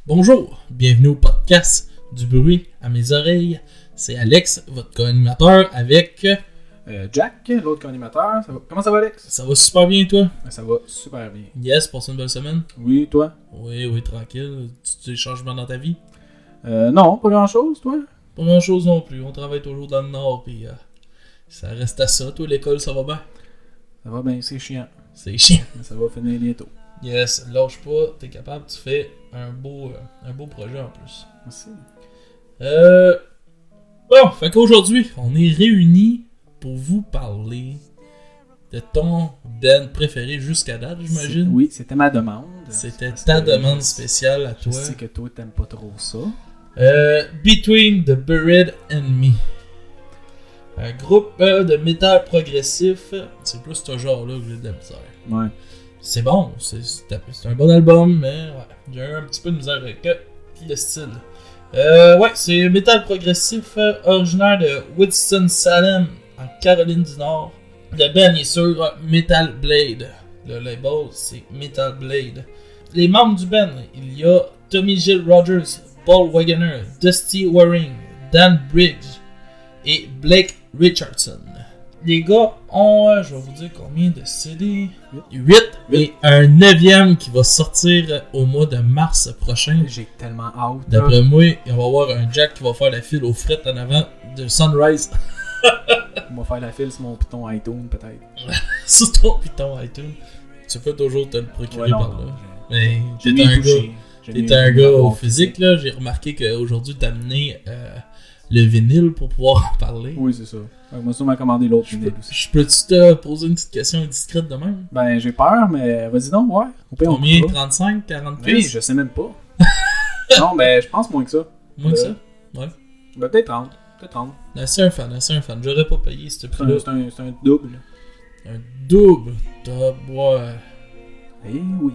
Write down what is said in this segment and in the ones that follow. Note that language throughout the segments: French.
Bonjour, bienvenue au podcast du bruit à mes oreilles. C'est Alex, votre co-animateur avec... Jack, l'autre co-animateur. Comment ça va, Alex? Ça va super bien, toi? Ça va super bien. Yes, passe une bonne semaine? Oui, toi? Oui, tranquille. Tu as des changements dans ta vie? Non, pas grand-chose, toi? Pas grand-chose non plus. On travaille toujours dans le Nord, puis ça reste à ça. Toi, l'école, ça va bien? Ça va bien, c'est chiant. C'est chiant. Mais ça va finir bientôt. Yes, lâche pas, t'es capable, tu fais un beau projet en plus. Merci. Bon, fait qu'aujourd'hui, on est réunis pour vous parler de ton band préféré jusqu'à date, j'imagine. Oui, c'était ma demande. C'était ta demande spéciale à toi. Je sais que toi, t'aimes pas trop ça. Between the Buried and Me. Un groupe de métal progressif. C'est plus ce genre-là que j'ai de la misère. Ouais. C'est bon, c'est un bon album, mais ouais, j'ai eu un petit peu de misère avec le style. Ouais, c'est métal progressif originaire de Winston-Salem, en Caroline du Nord. Le band est sur Metal Blade. Le label, c'est Metal Blade. Les membres du band, il y a Tommy Gill Rogers, Paul Wagoner, Dusty Waring, Dan Briggs et Blake Richardson. Les gars ont, je vais vous dire combien de CD. 8 et un 9e qui va sortir au mois de mars prochain. J'ai tellement hâte. D'après moi, il va y avoir un Jack qui va faire la file aux frites en avant de Sunrise. On va faire la file sur mon Python iTunes, peut-être. Sur ton Python iTunes. Tu peux toujours te le procurer par là. Mais t'es un gars au physique, là. J'ai remarqué qu'aujourd'hui, t'as amené le vinyle pour pouvoir en parler. Oui, c'est ça. Moi, sûrement commandé l'autre vinyle aussi. Je peux-tu te poser une petite question indiscrète de même? Ben, j'ai peur, mais vas-y donc, ouais. Combien? 35, 40 Oui, je sais même pas. Non, mais je pense moins que ça. Moins que ça? Ouais. Ben, peut-être 30. Peut-être 30. Assez un fan. J'aurais pas payé ce prix-là. C'est un double. Un double? Ouais. Eh oui.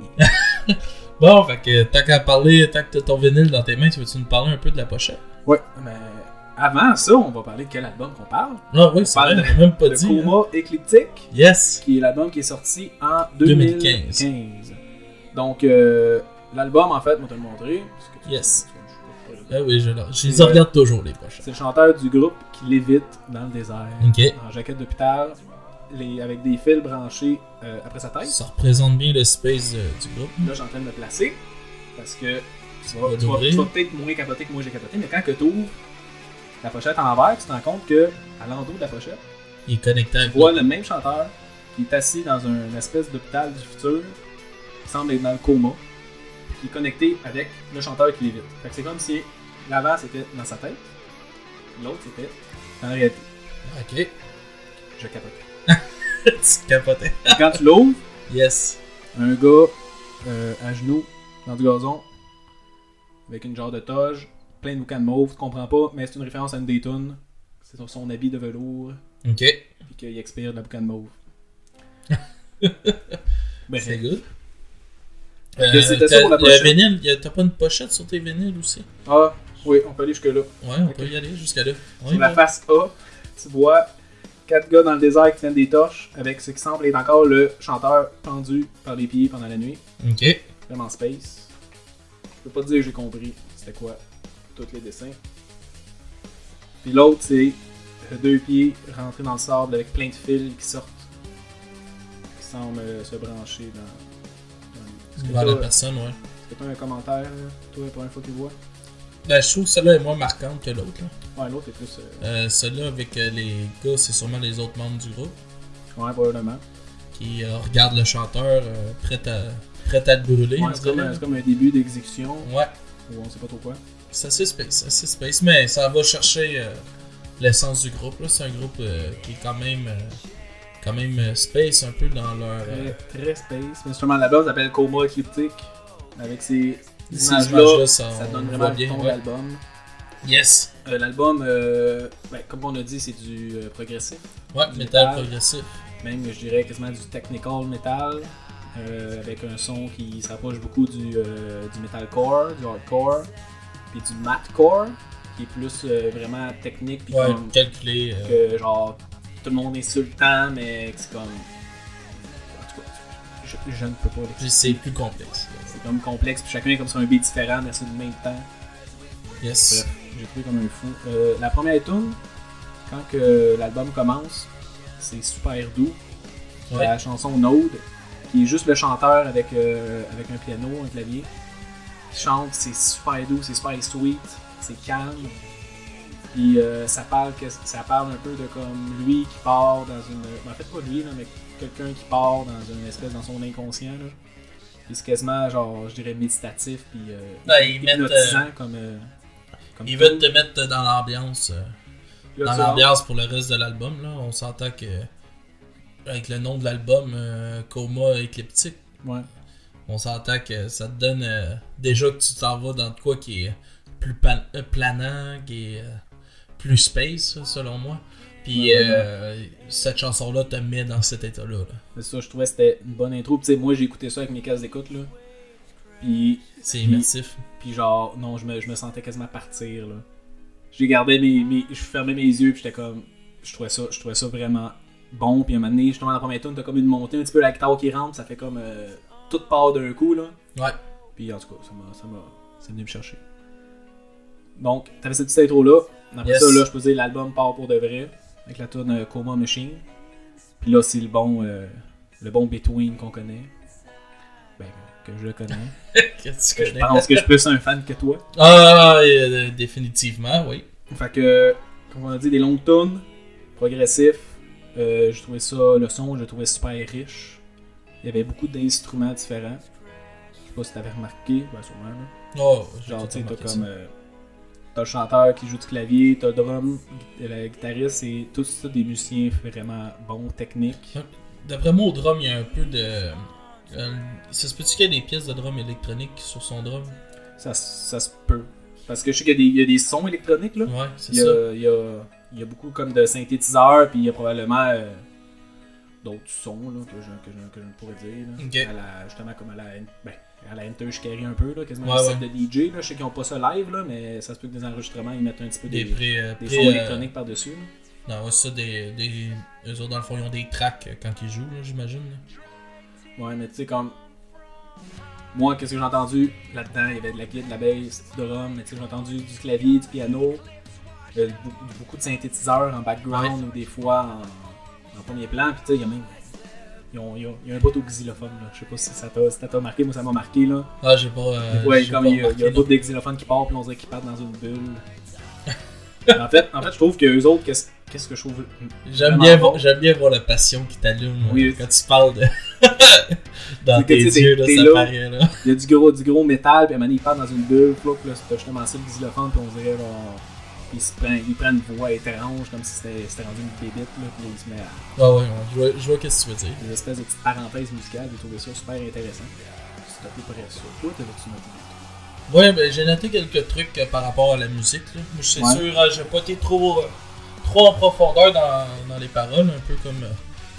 Bon, fait que tant qu'à parler, tant que t'as ton vinyle dans tes mains, tu veux-tu nous parler un peu de la pochette? Ouais, mais avant ça, on va parler de quel album qu'on parle. Ah oui, c'est vrai, on n'a même pas dit. Coma Ecliptic. Yes. Qui est l'album qui est sorti en 2015. Donc, l'album, en fait, moi te le montrer. Yes. Oui, je les regarde toujours, les pochettes. C'est le chanteur du groupe qui lévite dans le désert. Ok. En jaquette d'hôpital, avec des fils branchés après sa tête. Ça représente bien le space du groupe. Là, je suis en train de me placer. Parce que tu vas peut-être moins capoter que moi j'ai capoté, mais quand tu ouvres la pochette en envers, tu te rends compte que à l'endos de la pochette, il est connecté avec tu vois le même chanteur qui est assis dans une espèce d'hôpital du futur, qui semble être dans le coma, qui est connecté avec le chanteur qui l'évite. Fait que c'est comme si l'avant c'était dans sa tête, l'autre c'était dans la réalité. Ok. Je capotais. Tu capotais. Et quand tu l'ouvres, yes. Un gars à genoux dans du gazon avec une genre de toge, plein de boucans de mauve, tu comprends pas, mais c'est une référence à une Dayton. C'est son habit de velours. Ok. Puis qu'il expire de la boucan de mauve. C'est good. C'était ça pour la pochette. Le vinyle, t'as pas une pochette sur tes vinyles aussi? Ah, oui, on peut aller jusque là. Ouais, on peut y aller jusqu'à là. Sur la face A, tu vois 4 gars dans le désert qui tiennent des torches avec ce qui semble être encore le chanteur pendu par les pieds pendant la nuit. Ok. Vraiment space. Je peux pas te dire que j'ai compris c'était quoi tous les dessins. Puis l'autre, c'est 2 pieds rentrés dans le sable avec plein de fils qui sortent, qui semblent se brancher dans la personne, ouais. Est-ce que tu as un commentaire, toi, la première fois que tu vois? Ben, je trouve que celle-là est moins marquante que l'autre. Ouais, l'autre est plus. Celle-là avec les gars, c'est sûrement les autres membres du groupe. Ouais, probablement. Qui regardent le chanteur prêt à le brûler. Ouais, c'est comme un début d'exécution. Ouais. Ou on sait pas trop quoi. C'est assez space, mais ça va chercher l'essence du groupe. Là. C'est un groupe qui est quand même space un peu dans leur... Très space. Mais justement, la base s'appelle Coma Ecliptic. Avec ces images-là, ça donne vraiment le ton de l'album. Yes. L'album, comme on a dit, c'est du progressif. Ouais, métal progressif. Même, je dirais, quasiment du technical metal. Avec un son qui s'approche beaucoup du metalcore, du hardcore, puis du mathcore, qui est plus vraiment technique, puis comme calculé. Que genre tout le monde est sur le temps, mais c'est comme. En tout cas, je ne peux pas l'expliquer. C'est plus complexe. C'est comme complexe, puis chacun est comme sur un beat différent, mais c'est le même temps. Yes. Bref, j'ai trouvé comme un fou. La première tune, quand que l'album commence, c'est super doux. Ouais. La chanson Node, qui est juste le chanteur avec un piano, un clavier, qui chante, c'est super doux, c'est super sweet, c'est calme. Puis ça parle un peu de comme lui qui part dans une... En fait, pas lui, là, mais quelqu'un qui part dans son inconscient. Là. Puis c'est quasiment, genre, je dirais méditatif, puis hypnotisant comme ils veulent te mettre dans l'ambiance. Là, Dans l'ambiance pour le reste de l'album, là, on s'entend que avec le nom de l'album, Coma Écliptique, ouais. on s'entend que ça te donne déjà que tu t'en vas dans de quoi qui est plus planant, qui est plus space, selon moi. Puis cette chanson-là te met dans cet état-là. Là. C'est ça, je trouvais que c'était une bonne intro. Puis moi, j'ai écouté ça avec mes casques d'écoute, là. Puis... C'est immersif. Puis genre, non, je me sentais quasiment partir, là. J'ai gardé je fermais mes yeux, puis j'étais comme... Je trouvais ça vraiment bon. Puis à un moment donné, justement, dans la première tune, t'as comme une montée, un petit peu la guitare qui rentre, ça fait comme... tout part d'un coup, là. Ouais. Puis en tout cas, c'est venu me chercher. Donc, t'avais cette petite intro-là. Après ça, là, je peux dire, l'album part pour de vrai. Avec la tune Coma Machine. Puis là, c'est le bon Between qu'on connaît. Ben, que je connais. Qu'est-ce que tu Je connais? pense que je suis plus un fan que toi. Ah, définitivement, oui. Fait que, comme on a dit, des longues tunes, progressifs. J'ai trouvé ça, le son, je le trouvais super riche. Il y avait beaucoup d'instruments différents. Je sais pas si t'avais remarqué, ben sûrement. Là. Oh, genre, tu sais, t'as comme. T'as le chanteur qui joue du clavier, t'as le drum, le guitariste, c'est tous ça des musiciens vraiment bons, techniques. D'après moi, au drum, il y a un peu de. Ça se peut-tu qu'il y a des pièces de drum électroniques sur son drum? Ça se peut. Parce que je sais qu'il y a des sons électroniques, là. Ouais, c'est ça. Il y a beaucoup comme de synthétiseurs, puis il y a probablement d'autres sons là, que je ne pourrais dire. Là. Okay. Justement comme à la Enter Shikari un peu, là, quasiment ouais, set de DJ. Là. Je sais qu'ils n'ont pas ça live, là, mais ça se peut que des enregistrements, ils mettent un petit peu des sons électroniques par-dessus. Là. Non, ça, eux autres, dans le fond, ils ont des tracks quand ils jouent, là, j'imagine. Là. Ouais, mais tu sais, comme... Moi, qu'est-ce que j'ai entendu là-dedans? Il y avait de la guitare, de la bass, du drum, mais tu sais, j'ai entendu du clavier, du piano, beaucoup de synthétiseurs en background, ou des fois en premier plan, puis tu sais, il y a même... Il y a un bout au xylophone, là. Je sais pas si ça t'a marqué, moi ça m'a marqué, là. Ah, j'ai pas... ouais, comme il y a un bout de xylophone qui part, puis on dirait qu'il part dans une bulle. en fait, je trouve que eux autres, qu'est-ce que je trouve... J'aime bien voir la passion qui t'allume quand tu parles de... dans tes yeux, là, ça paraît, là. Il y a du gros métal, puis à un moment donné, il part dans une bulle, puis là, t'as justement ça, le xylophone, puis on dirait, genre... Il prend une voix étrange, comme si c'était rendu une bébite, là, puis il se met à... Ah ouais, je vois qu'est-ce que tu veux dire. Des espèces de petites parenthèses musicales, j'ai trouvé ça super intéressant. C'est à peu près ça. Toi, t'avais-tu noté? Ouais, ben j'ai noté quelques trucs par rapport à la musique, là. Moi, c'est sûr, j'ai pas été trop en profondeur dans les paroles, un peu comme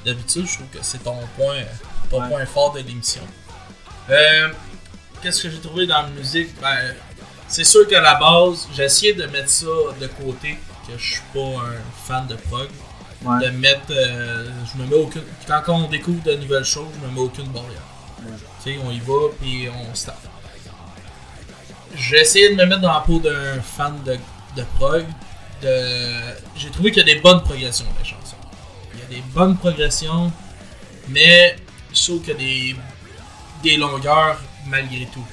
d'habitude. Je trouve que c'est ton point fort de l'émission. Qu'est-ce que j'ai trouvé dans la musique? Ben... C'est sûr qu'à la base, j'ai essayé de mettre ça de côté, que je suis pas un fan de prog. Ouais. De mettre, je me mets aucune... Quand on découvre de nouvelles choses, je me mets aucune barrière. Ouais. Tu sais, on y va, puis on se tape. J'ai essayé de me mettre dans la peau d'un fan de prog. J'ai trouvé qu'il y a des bonnes progressions dans les chansons. Il y a des bonnes progressions, mais je trouve qu'il y a des longueurs malgré tout.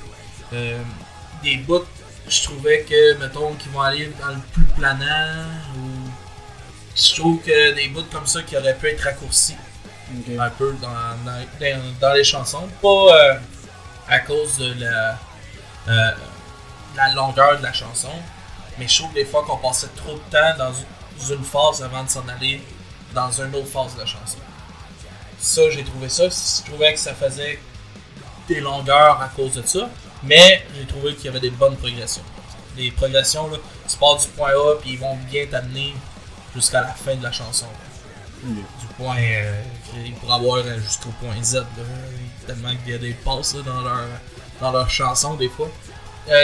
Des bouts, je trouvais que, mettons, qu'ils vont aller dans le plus planant, ou je trouve que des bouts comme ça qui auraient pu être raccourcis un peu dans les chansons. Pas à cause de la longueur de la chanson, mais je trouve des fois qu'on passait trop de temps dans une phase avant de s'en aller dans une autre phase de la chanson. Ça, j'ai trouvé ça. Je trouvais que ça faisait des longueurs à cause de ça. Mais j'ai trouvé qu'il y avait des bonnes progressions. Les progressions, là, tu pars du point A puis ils vont bien t'amener jusqu'à la fin de la chanson. Du point, ils pourraient avoir jusqu'au point Z, là, tellement qu'il y a des passes là, dans leur chanson des fois.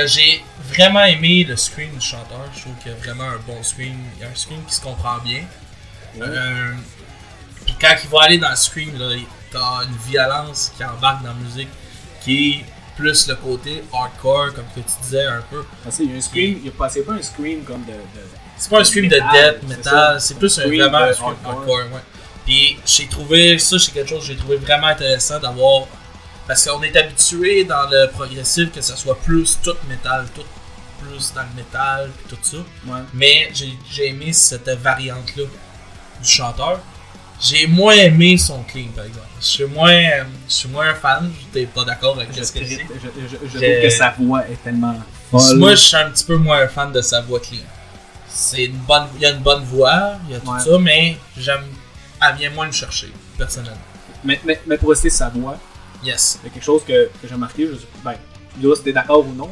J'ai vraiment aimé le scream du chanteur. Je trouve qu'il y a vraiment un bon scream. Il y a un scream qui se comprend bien. Puis quand il va aller dans le scream, là, t'as une violence qui embarque dans la musique qui est plus le côté hardcore, comme que tu disais un peu. Il y a un scream, c'est pas un scream comme de c'est pas un scream de death metal, c'est plus vraiment un scream hardcore. Ouais. Puis j'ai trouvé ça, c'est quelque chose que j'ai trouvé vraiment intéressant d'avoir. Parce qu'on est habitué dans le progressif que ça soit plus tout métal, tout plus dans le métal, tout ça. Ouais. Mais j'ai aimé cette variante-là du chanteur. J'ai moins aimé son clean, par exemple. Je suis moins un fan, t'es pas d'accord avec ce que je dis. Je trouve que sa voix est tellement folle. Moi, je suis un petit peu moins un fan de sa voix clean. Il y a une bonne voix, il y a tout ça, mais elle vient moins me chercher, personnellement. Mais pour rester sa voix, yes. Il y a quelque chose que j'ai remarqué, je dirais si t'es d'accord ou non,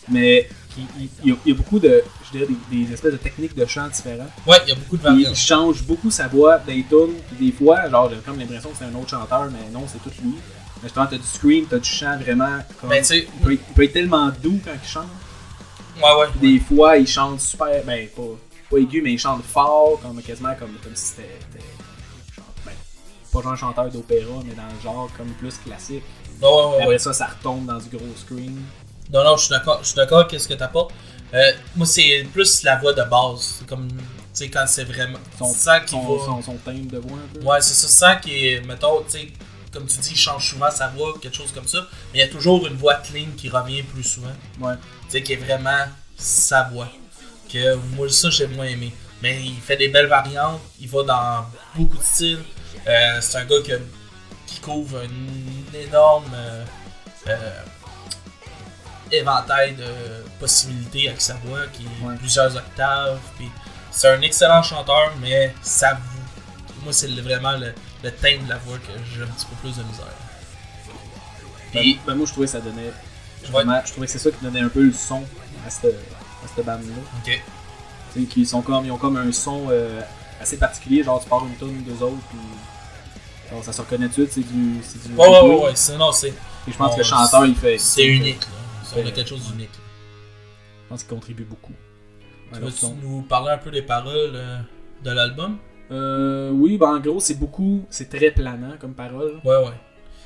mais il y a beaucoup de, je dirais, des espèces de techniques de chant différents. Ouais, il y a beaucoup de variantes. Il change beaucoup sa voix dans les tunes, puis des fois, genre, j'ai comme l'impression que c'est un autre chanteur, mais non, c'est tout lui. Mais justement, t'as du scream, t'as du chant vraiment comme... Ben, tu sais... Il peut être tellement doux quand il chante. Ouais. Des fois, il chante super, pas aigu, mais il chante fort, quasiment comme si c'était pas genre un chanteur d'opéra, mais dans le genre comme plus classique. Ouais. Après ça retombe dans du gros scream. Non, je suis d'accord avec ce que t'apportes. Moi, c'est plus la voix de base. C'est comme, tu sais, quand c'est vraiment... Son timbre de voix un peu. Ouais, c'est ça. Ça qui est, mettons, tu sais, comme tu dis, il change souvent sa voix ou quelque chose comme ça. Mais il y a toujours une voix clean qui revient plus souvent. Ouais. Tu sais, qui est vraiment sa voix. Que moi, ça, j'ai moins aimé. Mais il fait des belles variantes. Il va dans beaucoup de styles. C'est un gars qui couvre un énorme éventail de possibilités avec sa voix, qui est plusieurs octaves. Puis c'est un excellent chanteur, mais moi c'est vraiment le thème de la voix que j'ai un petit peu plus de misère. Puis, moi je trouvais que ça donnait. Je trouvais que c'est ça qui donnait un peu le son à cette bande-là. Ok. Ils ont comme un son assez particulier, genre tu pars une tonne d'eux autres, puis genre, ça se reconnaît tout de suite, c'est du. Ouais, c'est. Et je pense que le chanteur il fait. C'est unique, là. On a quelque chose d'unique. Je pense qu'il contribue beaucoup. Tu veux nous parler un peu des paroles de l'album? Oui, en gros, c'est très planant comme parole. Ouais.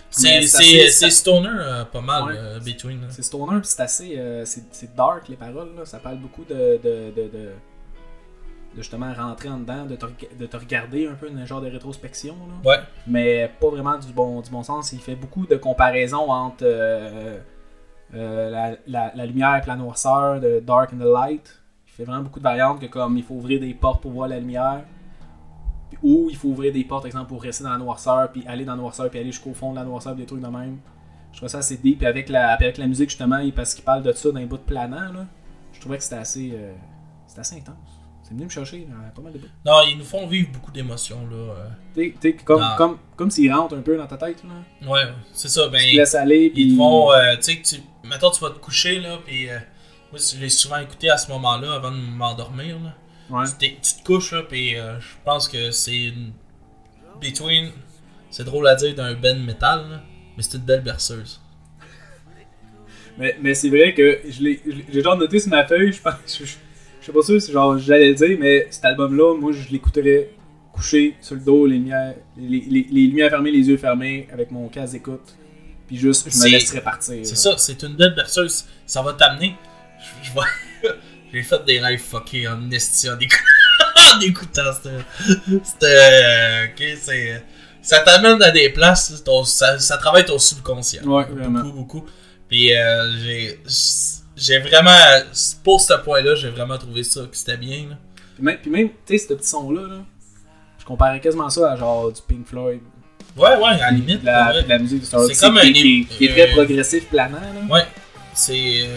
C'est stoner pas mal, Between. C'est stoner, puis c'est assez. C'est dark les paroles, là. Ça parle beaucoup de justement rentrer en dedans, de te regarder un peu dans un genre de rétrospection. Là. Ouais. Mais pas vraiment du bon sens. Il fait beaucoup de comparaisons entre la lumière et la noirceur, de Dark and the Light. Il fait vraiment beaucoup de variantes que comme il faut ouvrir des portes pour voir la lumière. Ou il faut ouvrir des portes, par exemple, pour rester dans la noirceur, puis aller dans la noirceur, puis aller jusqu'au fond de la noirceur, des trucs de même. Je trouve ça assez deep. Puis avec la musique, justement, parce qu'il parle de ça dans les bouts de planant, là, je trouvais que c'était assez intense. C'est venu me chercher pas mal de bouts. Non, ils nous font vivre beaucoup d'émotions, là. Comme s'ils rentrent un peu dans ta tête, là. Ouais, c'est ça. Ben, tu te laisses aller, puis... Ils te font, mettons, tu vas te coucher, là, puis moi, je l'ai souvent écouté à ce moment-là, avant de m'endormir, là. Ouais. Tu te couches, là, puis je pense que c'est une... Between, c'est drôle à dire d'un band metal, là, mais c'est une belle berceuse. Mais c'est vrai que j'ai genre noté sur ma feuille, je pense... Je sais pas sûr si genre j'allais le dire, mais cet album-là, moi je l'écouterais couché sur le dos, les lumières fermées, les yeux fermés, avec mon casque d'écoute, puis juste je me laisserais partir. C'est ça, c'est une belle berceuse. Ça va t'amener. J'ai fait des rêves fuckés en esti en écoutant ça t'amène à des places, ça travaille ton subconscient. Ouais, vraiment. Beaucoup. Puis j'ai vraiment, pour ce point-là, j'ai vraiment trouvé ça que c'était bien. Là. Puis même, tu sais, ce petit son-là, là, je comparais quasiment ça à genre du Pink Floyd. Ouais, à la limite. La musique du Star c'est comme qui est très progressif, planant. Là. Ouais, c'est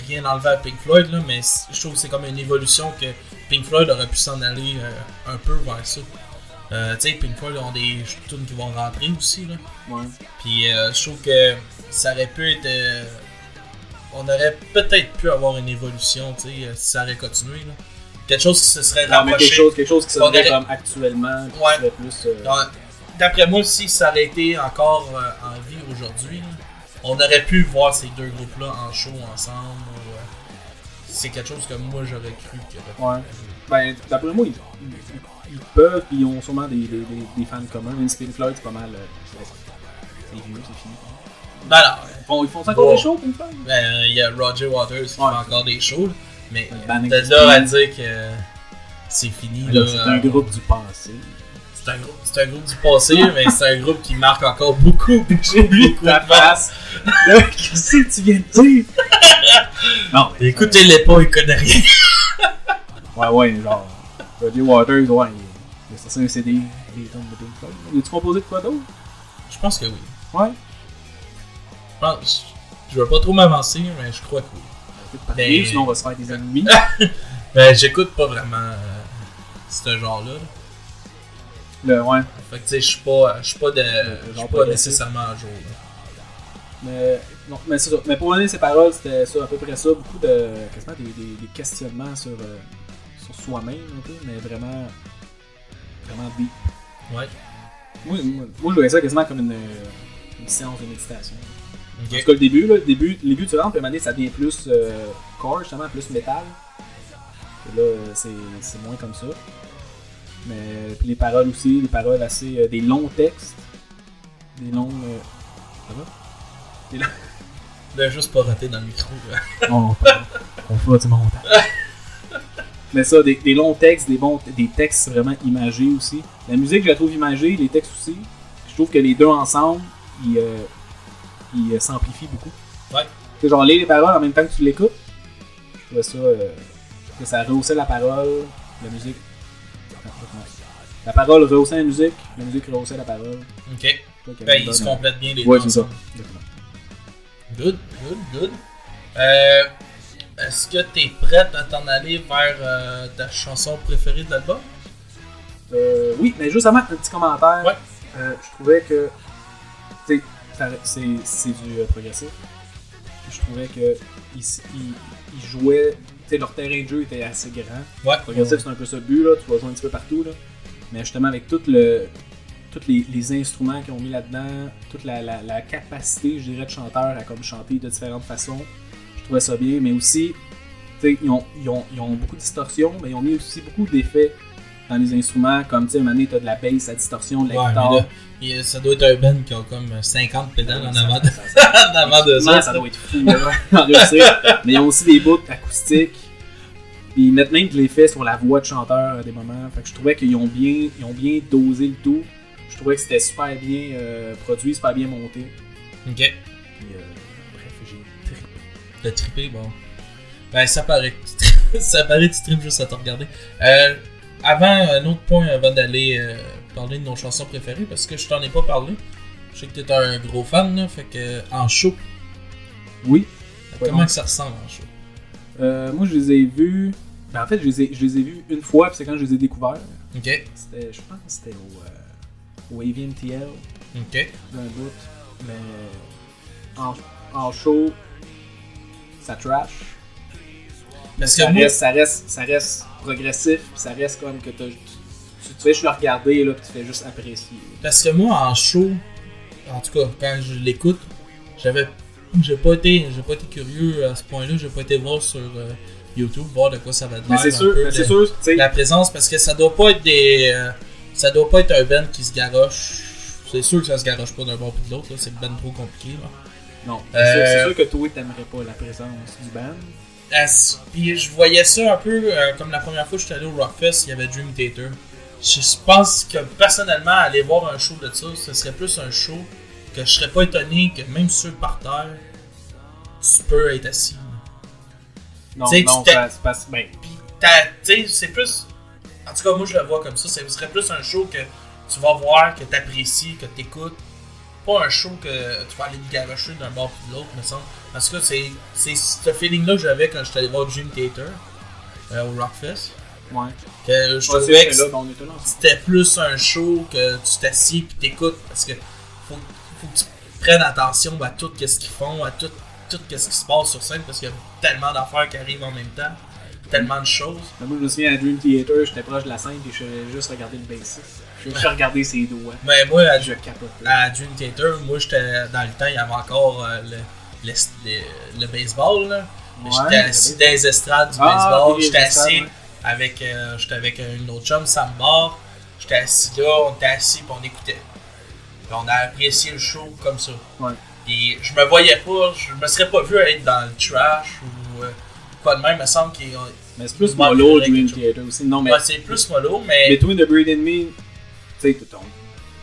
rien enlevé à Pink Floyd, là, mais je trouve que c'est comme une évolution que Pink Floyd aurait pu s'en aller un peu vers ça. Tu sais, Pink Floyd ont des tunes qui vont rentrer aussi. Là. Ouais. Puis je trouve que ça aurait pu être. On aurait peut-être pu avoir une évolution, tu sais, si ça aurait continué. Là. Quelque chose qui se serait rapproché. Quelque chose qui serait comme actuellement. Ouais. Serait plus, d'après moi, si ça aurait été encore en vie aujourd'hui, là, on aurait pu voir ces deux groupes-là en show ensemble. C'est quelque chose que moi j'aurais cru. Ouais. Ben, d'après moi, ils peuvent, puis ils ont sûrement des fans communs. Même si Pink Floyd, c'est pas mal. C'est vieux, c'est fini. Ben alors, Ils font encore des shows, Pink Floyd? ben, il y a Roger Waters qui fait encore des shows, mais Banning de là à dire que c'est fini. Là, c'est un groupe du passé. C'est un groupe du passé, mais c'est un groupe qui marque encore beaucoup. J'ai vu ta face. Là, qu'est-ce que tu viens de dire? Non, mais écoutez-les pas, ils connaissent rien. Ouais, genre. Roger Waters, ouais, il a sorti un CD, des tonnes de Pink Floyd. As-tu composé de quoi d'autre? Je pense que oui. Ouais. Je veux pas trop m'avancer, mais je crois que oui. Mais sinon on va se faire des ennemis. Ben, j'écoute pas vraiment ce genre-là. Ouais. Fait que tu sais, je suis pas nécessairement à jour. Là. Mais c'est ça. Mais pour donner ses paroles, c'était ça, à peu près ça. Beaucoup de quasiment des questionnements sur soi-même un peu, mais vraiment deep. Ouais. Moi je voyais ça quasiment comme une séance de méditation. Okay. En tout cas, le début tu rentres, puis à un moment donné, ça devient plus core, justement, plus métal. Et là, c'est moins comme ça. Mais puis les paroles aussi, des paroles assez. Des longs textes. Des longs. Ça va? Des longs. Là, juste pas rater dans le micro. On fera du montage. Mais ça, des longs textes, des textes vraiment imagés aussi. La musique, je la trouve imagée, les textes aussi. Je trouve que les deux ensemble, ils s'amplifient beaucoup. Ouais. Tu sais, genre lire les paroles en même temps que tu l'écoutes. Je trouvais ça. Que ça rehaussait la parole, la musique. La parole rehaussait la musique rehaussait la parole. Ok. Ben, ils se complètent bien les deux. Ouais, c'est ça. Good. Est-ce que t'es prête à t'en aller vers ta chanson préférée de l'album? Oui, mais juste avant, un petit commentaire. Ouais. Je trouvais que. Tu sais, c'est du progressif. Je trouvais que ils jouaient. Tu sais, leur terrain de jeu était assez grand. Ouais. Progressif, c'est un peu ça le but, là. Tu vas jouer un petit peu partout, là. Mais justement, avec tous les instruments qu'ils ont mis là-dedans, toute la capacité, je dirais, de chanteur à comme chanter de différentes façons, je trouvais ça bien. Mais aussi, tu sais, ils ont beaucoup de distorsion, mais ils ont mis aussi beaucoup d'effets dans les instruments, comme tu sais, à un moment donné, t'as de la bass, la distorsion, de la guitare. Mais là, ça doit être un band qui a comme 50 pédales en avant de ça. Ça doit être fou, là, en réussir. Mais ils ont aussi des bouts acoustiques. Puis ils mettent même de l'effet sur la voix de chanteur à des moments. Fait que je trouvais qu'ils ont bien dosé le tout. Je trouvais que c'était super bien produit, super bien monté. Ok. Puis bref, j'ai trippé. T'as trippé, bon. Ben, ça paraît. Ça paraît que tu trippes juste à te regarder. Avant, un autre point avant d'aller parler de nos chansons préférées, parce que je t'en ai pas parlé. Je sais que t'es un gros fan, là, fait que en show. Oui. Comment que ça ressemble en show? Moi, je les ai vus. Ben, en fait, je les ai vus une fois, puis c'est quand je les ai découverts. Ok. Je pense que c'était au AVMTL. Ok. D'un bout. Mais en show, ça trash. Parce que ça reste progressif, puis ça reste comme que tu fais juste le regarder, là, puis tu fais juste apprécier. Parce que moi, en show, en tout cas, quand je l'écoute, j'ai pas été curieux à ce point-là, j'ai pas été voir sur YouTube, voir de quoi ça va être. Mais c'est sûr, tu sais. La présence, parce que ça doit pas être ça doit pas être un band qui se garoche. C'est sûr que ça se garoche pas d'un bord puis de l'autre, là, c'est band trop compliqué, là. Non, c'est sûr que toi, t'aimerais pas la présence du band. Puis je voyais ça un peu comme la première fois que j'étais allé au Rockfest, il y avait Dream Theater. Je pense que personnellement, aller voir un show de ça, ce serait plus un show que je serais pas étonné que même sur le parterre, tu peux être assis. Non, ça se passe bien. Puis tu sais, c'est plus. En tout cas, moi je le vois comme ça, ce serait plus un show que tu vas voir, que tu apprécies, que tu écoutes. Pas un show que tu vas aller te garocher d'un bord puis de l'autre, me semble. Parce que c'est ce feeling-là que j'avais quand j'étais allé voir Dream Theater au Rockfest. Ouais. Que je trouvais que là, c'était plus un show que tu t'assieds puis t'écoutes. Parce que faut que tu prennes attention à tout ce qu'ils font, à tout ce qui se passe sur scène. Parce qu'il y a tellement d'affaires qui arrivent en même temps. Tellement de choses. Moi, je me souviens à Dream Theater, j'étais proche de la scène et je faisais juste regarder le bassiste. Je vais juste regarder ses doigts. Mais moi, je capote. À Dream Theater, moi, j'étais dans le temps, il y avait encore le baseball. Là. Ouais, j'étais assis dans les estrades du baseball. J'étais assis avec une autre chum, Sam Barr. J'étais assis là, on était assis et on écoutait. Puis on a apprécié le show comme ça. Ouais. Puis je me voyais pas, je me serais pas vu être dans le trash ou pas de même, il me semble qu'il y a... Mais c'est plus mollo, Dream Theater aussi. Non, mais... Ouais, c'est plus mollo, mais... Between the Breed and Me, tu sais,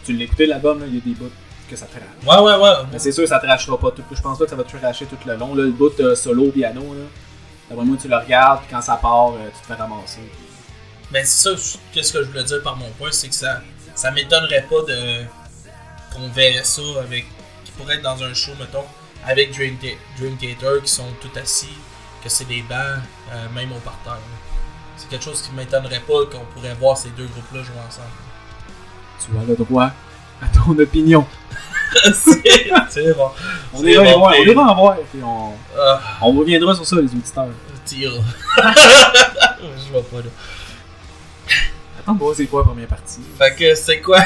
tu l'écoutais l'album, il y a des bouts que ça trash. Ouais. Mais c'est sûr que ça trashera pas tout. Je pense pas que ça va te trasher tout le long. Là, le bout solo, piano, là. D'après moi, tu le regardes, puis quand ça part, tu te fais ramasser. Ben c'est ça, qu'est-ce que je voulais dire par mon point, c'est que ça m'étonnerait pas qu'on verrait ça avec... qui pourrait être dans un show, mettons, avec Dream Theater, qui sont tout assis, que c'est des bancs, même au parterre. C'est quelque chose qui m'étonnerait pas qu'on pourrait voir ces deux groupes-là jouer ensemble. Tu as le droit à ton opinion. c'est bon. On ira en voir, puis on reviendra sur ça, les auditeurs. Tire. Je vois pas là. Attends, moi, c'est quoi la première partie? Fait que c'est quoi?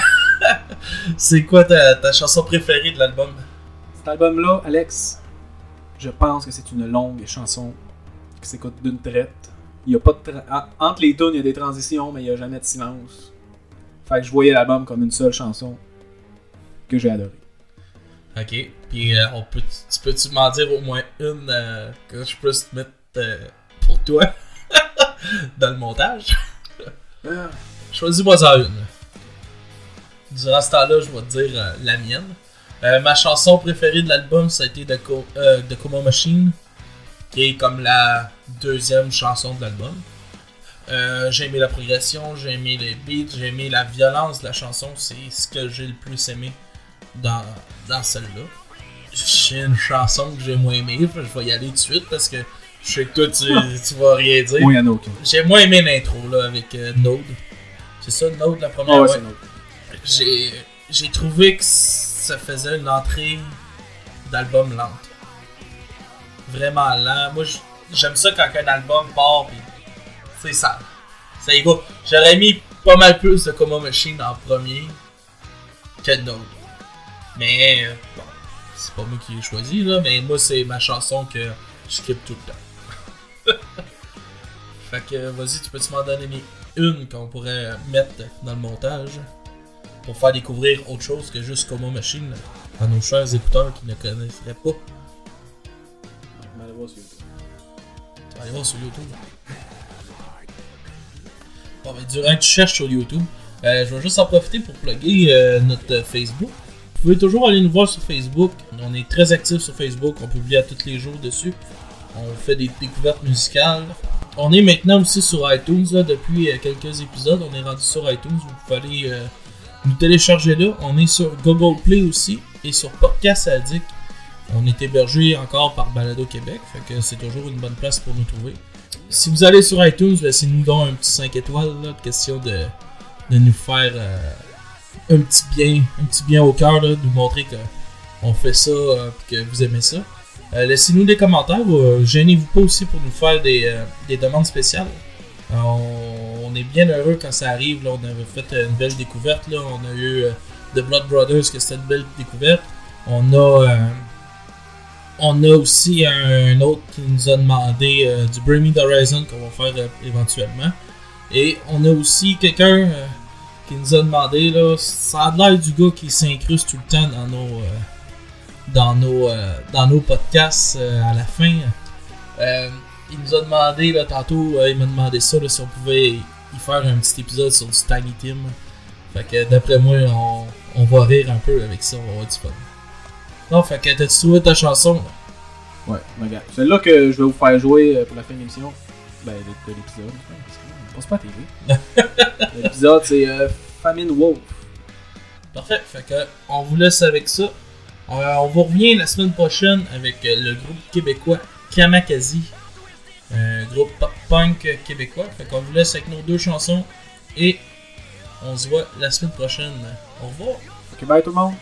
C'est quoi ta chanson préférée de l'album? Cet album-là, Alex, je pense que c'est une longue chanson qui s'écoute d'une traite. Il y a pas de entre les tunes, il y a des transitions, mais il n'y a jamais de silence. Fait que je voyais l'album comme une seule chanson que j'ai adorée. Ok, puis tu peux-tu m'en dire au moins une que je puisse te mettre pour toi dans le montage? Choisis-moi ça une. Durant ce temps-là, je vais te dire la mienne. Ma chanson préférée de l'album, ça a été The Coma Machine, qui est comme la deuxième chanson de l'album. J'ai aimé la progression, j'ai aimé les beats, j'ai aimé la violence de la chanson, c'est ce que j'ai le plus aimé dans celle-là. J'ai une chanson que j'ai moins aimée, je vais y aller tout de suite parce que je sais que toi tu vas rien dire. Oui, il y en a aucun. J'ai moins aimé l'intro là avec Node. C'est ça, Node la première? Ouais, c'est Node. J'ai trouvé que ça faisait une entrée d'album lente. Vraiment lent. Moi j'aime ça quand un album part pis c'est ça. Ça y va. J'aurais mis pas mal plus de Coma Machine en premier que Node. Mais bon, c'est pas moi qui l'ai choisi là, mais moi c'est ma chanson que je skip tout le temps. Fait que vas-y, tu peux-tu m'en donner une qu'on pourrait mettre dans le montage pour faire découvrir autre chose que juste Coma Machine à nos chers écouteurs qui ne connaisseraient pas. On va aller voir sur YouTube. Tu vas aller voir sur YouTube. Bon, ben, durant que tu cherches sur YouTube, je vais juste en profiter pour plugger notre Facebook. Vous pouvez toujours aller nous voir sur Facebook. On est très actifs sur Facebook. On publie à tous les jours dessus. On fait des découvertes musicales. On est maintenant aussi sur iTunes. Là, depuis quelques épisodes, on est rendu sur iTunes. Vous pouvez aller nous télécharger là. On est sur Google Play aussi. Et sur Podcast Addict. On est hébergé encore par Balado Québec. Fait que c'est toujours une bonne place pour nous trouver. Si vous allez sur iTunes, laissez-nous donc un petit 5 étoiles, là, question de nous faire un petit bien au cœur, là, de nous montrer qu'on fait ça et que vous aimez ça. Laissez-nous des commentaires, gênez-vous pas aussi pour nous faire des demandes spéciales. On est bien heureux quand ça arrive, là, on avait fait une belle découverte, là. On a eu The Blood Brothers, que c'était une belle découverte. On a aussi un autre qui nous a demandé du Bring Me the Horizon qu'on va faire éventuellement. Et on a aussi quelqu'un qui nous a demandé, là, ça a l'air du gars qui s'incruste tout le temps dans nos podcasts à la fin. Il nous a demandé, là, tantôt, il m'a demandé ça, là, si on pouvait y faire un petit épisode sur du Tiny Tim. Fait que d'après moi, on va rire un peu avec ça, on va avoir du fun. Non, fait que t'as-tu trouvé ta chanson? Là? Ouais, regarde. Celle-là que je vais vous faire jouer pour la fin de l'émission. Ben, de l'épisode. On passe pas à TV. L'épisode, c'est Famine Wolf. Parfait, fait que on vous laisse avec ça. On vous revient la semaine prochaine avec le groupe québécois Kamakazi. Un groupe pop-punk québécois. Fait qu'on vous laisse avec nos deux chansons. Et on se voit la semaine prochaine. Au revoir. Ok, bye tout le monde.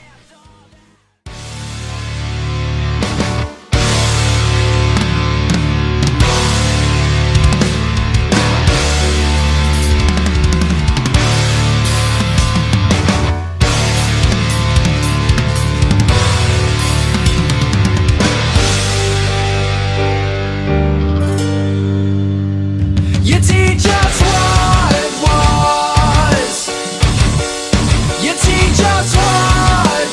You teach us what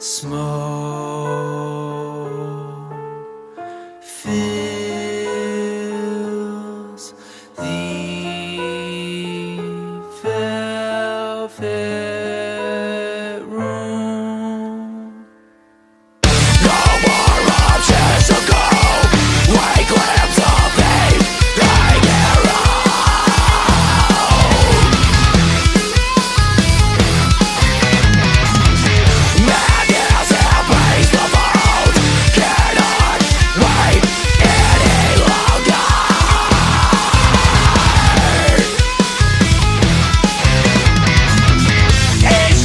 Smoke fills the velvet room. No more options to go. White glimpse of pain, lying madness embrace the vault. Cannot wait any longer. Each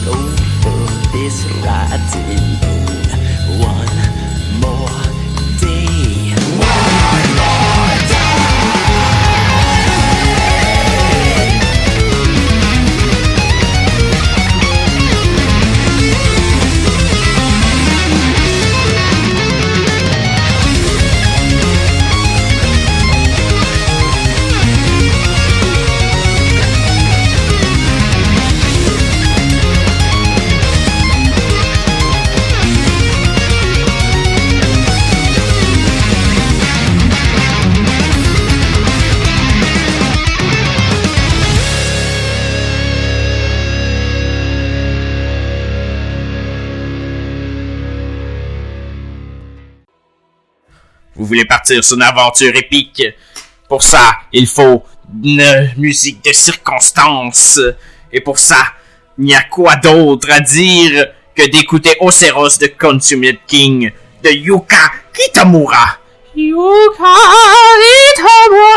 over this riding moon. One more day. One more Vous voulez partir sur une aventure épique? Pour ça, il faut une musique de circonstance. Et pour ça, il n'y a quoi d'autre à dire que d'écouter Oceros de Consummate King de Yuka Kitamura. Yuka Kitamura!